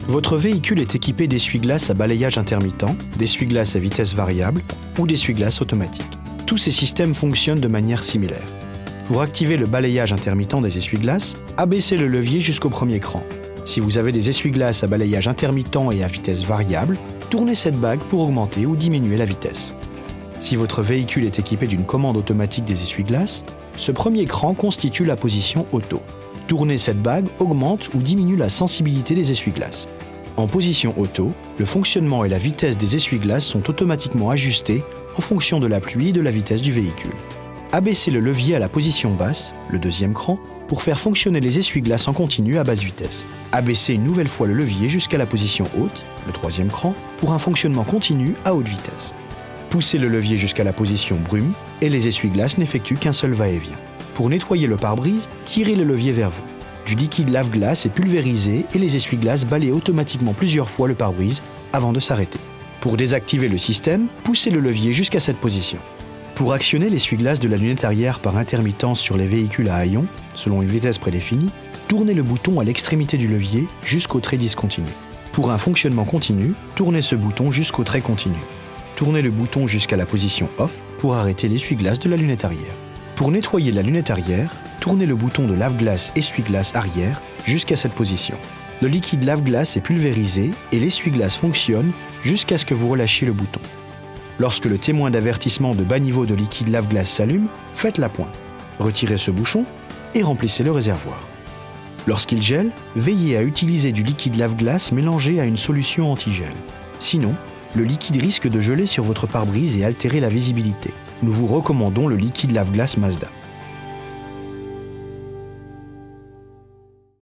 Votre véhicule est équipé d'essuie-glaces à balayage intermittent, d'essuie-glaces à vitesse variable ou d'essuie-glaces automatiques. Tous ces systèmes fonctionnent de manière similaire. Pour activer le balayage intermittent des essuie-glaces, abaissez le levier jusqu'au premier cran. Si vous avez des essuie-glaces à balayage intermittent et à vitesse variable, tournez cette bague pour augmenter ou diminuer la vitesse. Si votre véhicule est équipé d'une commande automatique des essuie-glaces, ce premier cran constitue la position auto. Tourner cette bague augmente ou diminue la sensibilité des essuie-glaces. En position auto, le fonctionnement et la vitesse des essuie-glaces sont automatiquement ajustés en fonction de la pluie et de la vitesse du véhicule. Abaissez le levier à la position basse, le deuxième cran, pour faire fonctionner les essuie-glaces en continu à basse vitesse. Abaissez une nouvelle fois le levier jusqu'à la position haute, le troisième cran, pour un fonctionnement continu à haute vitesse. Poussez le levier jusqu'à la position brume et les essuie-glaces n'effectuent qu'un seul va-et-vient. Pour nettoyer le pare-brise, tirez le levier vers vous. Du liquide lave-glace est pulvérisé et les essuie-glaces balayent automatiquement plusieurs fois le pare-brise avant de s'arrêter. Pour désactiver le système, poussez le levier jusqu'à cette position. Pour actionner l'essuie-glace de la lunette arrière par intermittence sur les véhicules à haillons, selon une vitesse prédéfinie, tournez le bouton à l'extrémité du levier jusqu'au trait discontinu. Pour un fonctionnement continu, tournez ce bouton jusqu'au trait continu. Tournez le bouton jusqu'à la position off pour arrêter l'essuie-glace de la lunette arrière. Pour nettoyer la lunette arrière, tournez le bouton de lave-glace essuie-glace arrière jusqu'à cette position. Le liquide lave-glace est pulvérisé et l'essuie-glace fonctionne jusqu'à ce que vous relâchiez le bouton. Lorsque le témoin d'avertissement de bas niveau de liquide lave-glace s'allume, faites la pointe. Retirez ce bouchon et remplissez le réservoir. Lorsqu'il gèle, veillez à utiliser du liquide lave-glace mélangé à une solution anti-gel. Sinon, le liquide risque de geler sur votre pare-brise et altérer la visibilité. Nous vous recommandons le liquide lave-glace Mazda.